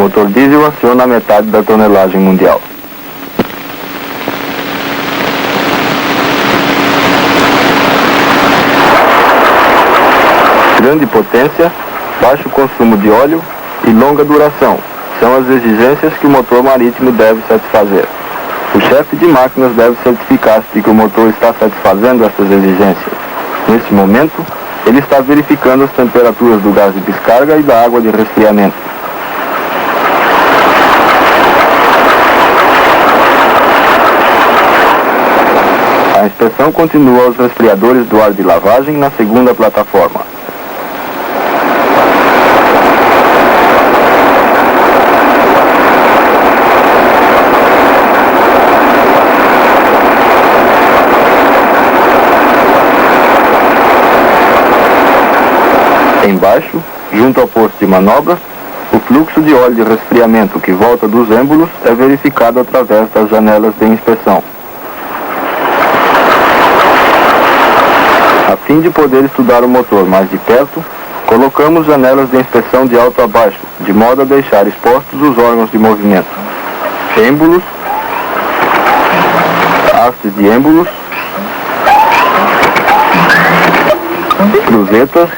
motor diesel aciona a metade da tonelagem mundial. Grande potência, baixo consumo de óleo e longa duração são as exigências que o motor marítimo deve satisfazer. O chefe de máquinas deve certificar-se de que o motor está satisfazendo essas exigências. Neste momento, ele está verificando as temperaturas do gás de descarga e da água de resfriamento. A inspeção continua aos resfriadores do ar de lavagem na segunda plataforma. Embaixo, junto ao posto de manobra, o fluxo de óleo de resfriamento que volta dos êmbolos é verificado através das janelas de inspeção. A fim de poder estudar o motor mais de perto, colocamos janelas de inspeção de alto a baixo, de modo a deixar expostos os órgãos de movimento: êmbolos, hastes de êmbolos, cruzetas,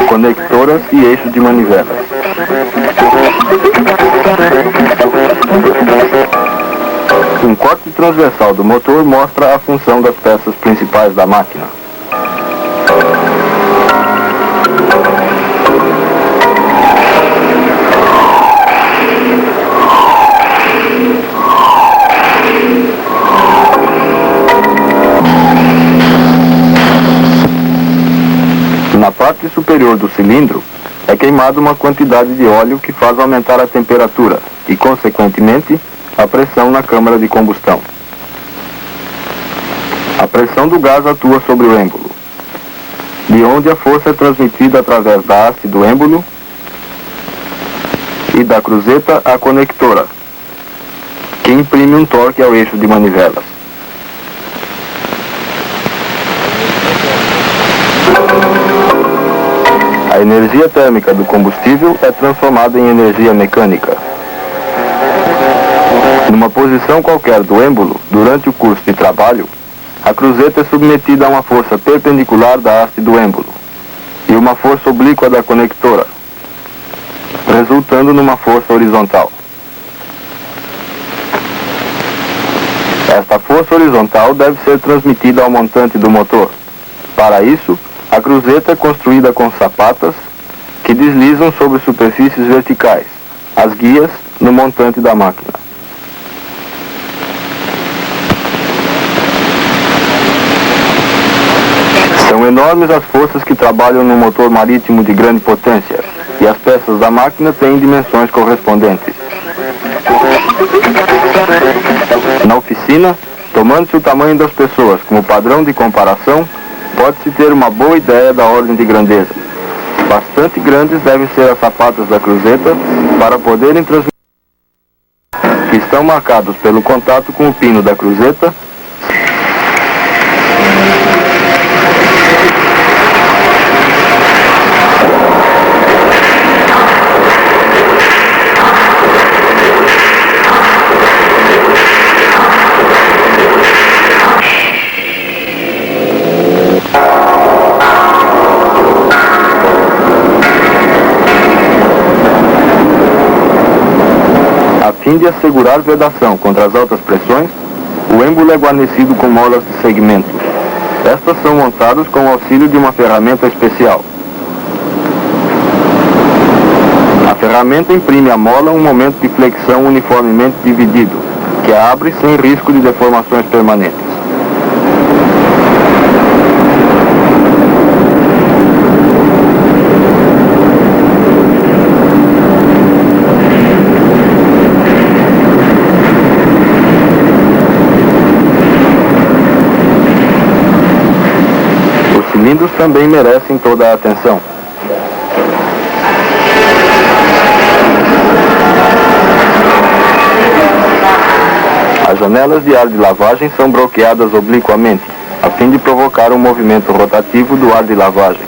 conectoras e eixos de manivelas. Um corte transversal do motor mostra a função das peças principais da máquina. Na parte superior do cilindro é queimada uma quantidade de óleo que faz aumentar a temperatura e, consequentemente, a pressão na câmara de combustão. A pressão do gás atua sobre o êmbolo, de onde a força é transmitida através da haste do êmbolo e da cruzeta à conectora, que imprime um torque ao eixo de manivelas. A energia térmica do combustível é transformada em energia mecânica. Numa posição qualquer do êmbolo, durante o curso de trabalho, a cruzeta é submetida a uma força perpendicular da haste do êmbolo e uma força oblíqua da conectora, resultando numa força horizontal. Esta força horizontal deve ser transmitida ao montante do motor. Para isso, a cruzeta é construída com sapatas que deslizam sobre superfícies verticais, as guias no montante da máquina. São enormes as forças que trabalham no motor marítimo de grande potência, e as peças da máquina têm dimensões correspondentes. Na oficina, tomando-se o tamanho das pessoas como padrão de comparação, pode-se ter uma boa ideia da ordem de grandeza. Bastante grandes devem ser as sapatas da cruzeta para poderem transmitir, que estão marcados pelo contato com o pino da cruzeta. A fim de assegurar vedação contra as altas pressões, o êmbolo é guarnecido com molas de segmento. Estas são montadas com o auxílio de uma ferramenta especial. A ferramenta imprime à mola um momento de flexão uniformemente dividido, que a abre sem risco de deformações permanentes. Os cilindros também merecem toda a atenção. As janelas de ar de lavagem são bloqueadas obliquamente, a fim de provocar um movimento rotativo do ar de lavagem.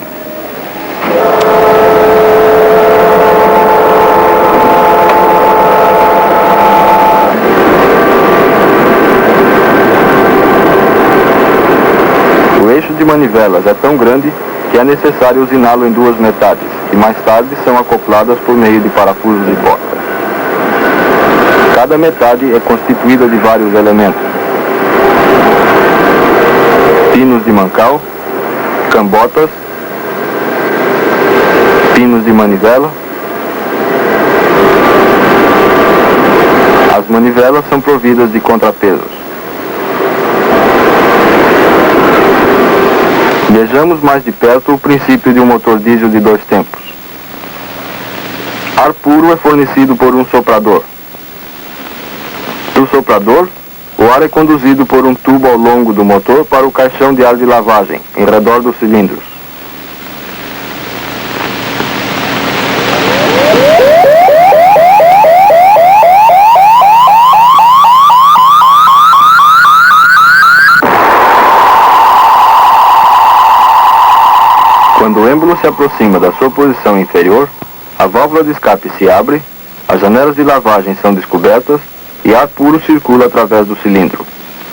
O eixo de manivelas é tão grande que é necessário usiná-lo em duas metades, que mais tarde são acopladas por meio de parafusos de porta. Cada metade é constituída de vários elementos: pinos de mancal, cambotas, pinos de manivela. As manivelas são providas de contrapesos. Vejamos mais de perto o princípio de um motor diesel de 2 tempos. Ar puro é fornecido por um soprador. Do soprador, o ar é conduzido por um tubo ao longo do motor para o caixão de ar de lavagem, em redor dos cilindros. Quando o êmbolo se aproxima da sua posição inferior, a válvula de escape se abre, as janelas de lavagem são descobertas e ar puro circula através do cilindro.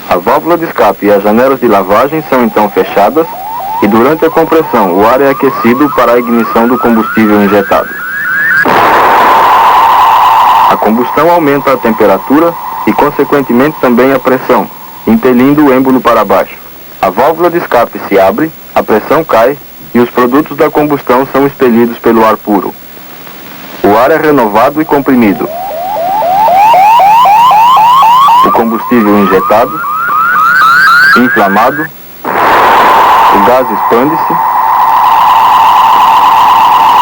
A válvula de escape e as janelas de lavagem são então fechadas e durante a compressão o ar é aquecido para a ignição do combustível injetado. A combustão aumenta a temperatura e consequentemente também a pressão, impelindo o êmbolo para baixo. A válvula de escape se abre, a pressão cai e os produtos da combustão são expelidos pelo ar puro. O ar é renovado e comprimido. O combustível injetado, inflamado, o gás expande-se,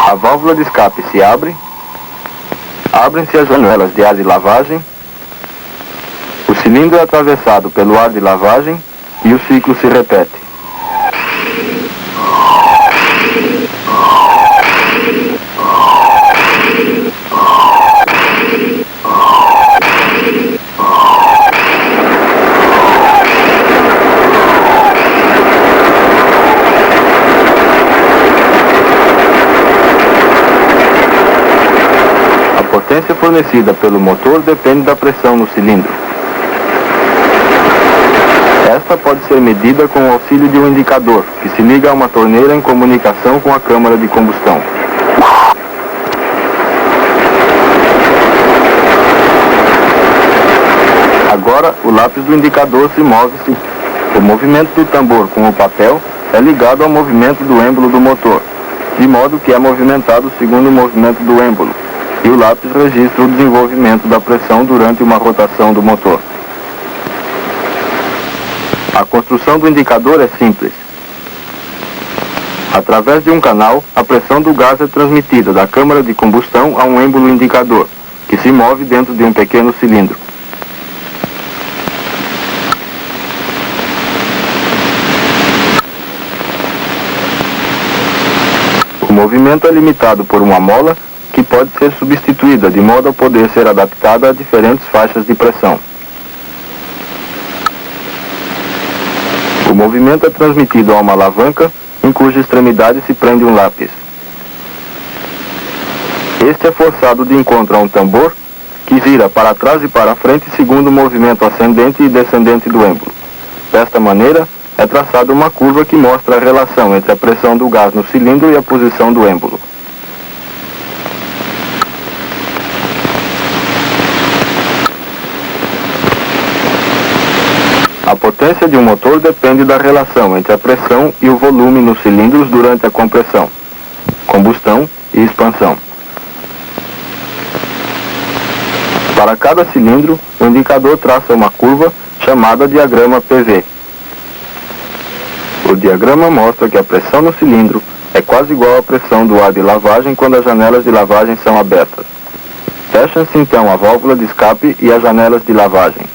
a válvula de escape se abre, abrem-se as janelas de ar de lavagem, o cilindro é atravessado pelo ar de lavagem e o ciclo se repete. A potência fornecida pelo motor depende da pressão no cilindro. Esta pode ser medida com o auxílio de um indicador, que se liga a uma torneira em comunicação com a câmara de combustão. Agora, o lápis do indicador se move-se. O movimento do tambor com o papel é ligado ao movimento do êmbolo do motor, de modo que é movimentado segundo o movimento do êmbolo, e o lápis registra o desenvolvimento da pressão durante uma rotação do motor. A construção do indicador é simples. Através de um canal, a pressão do gás é transmitida da câmara de combustão a um êmbolo indicador, que se move dentro de um pequeno cilindro. O movimento é limitado por uma mola que pode ser substituída de modo a poder ser adaptada a diferentes faixas de pressão. O movimento é transmitido a uma alavanca em cuja extremidade se prende um lápis. Este é forçado de encontro a um tambor que gira para trás e para frente segundo o movimento ascendente e descendente do êmbolo. Desta maneira, é traçada uma curva que mostra a relação entre a pressão do gás no cilindro e a posição do êmbolo. A potência de um motor depende da relação entre a pressão e o volume nos cilindros durante a compressão, combustão e expansão. Para cada cilindro, o indicador traça uma curva chamada diagrama PV. O diagrama mostra que a pressão no cilindro é quase igual à pressão do ar de lavagem quando as janelas de lavagem são abertas. Fecham-se então a válvula de escape e as janelas de lavagem.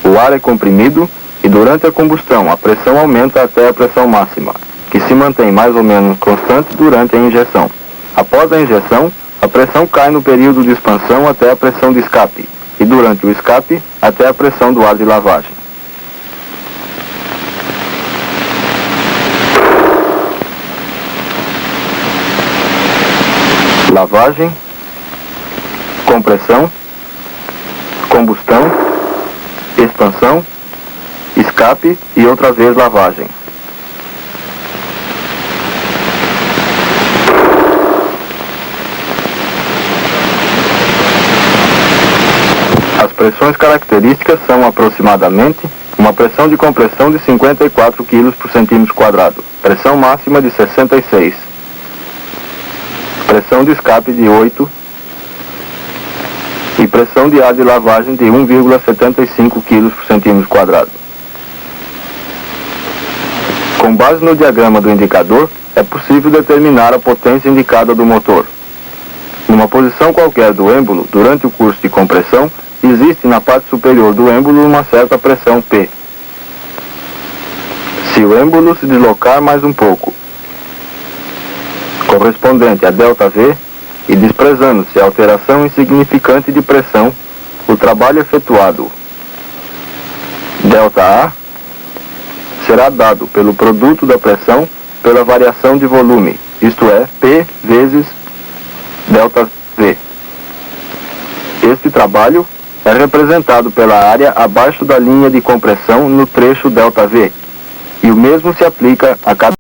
O ar é comprimido e durante a combustão a pressão aumenta até a pressão máxima, que se mantém mais ou menos constante durante a injeção. Após a injeção, a pressão cai no período de expansão até a pressão de escape, e durante o escape até a pressão do ar de lavagem. Lavagem, compressão, combustão, expansão, escape e outra vez lavagem. As pressões características são aproximadamente uma pressão de compressão de 54 kg por centímetro quadrado, pressão máxima de 66, pressão de escape de 8 e pressão de ar de lavagem de 1,75 kg por centímetro quadrado. Com base no diagrama do indicador, é possível determinar a potência indicada do motor. Numa posição qualquer do êmbolo, durante o curso de compressão, existe na parte superior do êmbolo uma certa pressão P. Se o êmbolo se deslocar mais um pouco, correspondente a ΔV, e desprezando-se a alteração insignificante de pressão, o trabalho efetuado, ΔA, será dado pelo produto da pressão pela variação de volume, isto é, P vezes ΔV. Este trabalho é representado pela área abaixo da linha de compressão no trecho ΔV, e o mesmo se aplica a cada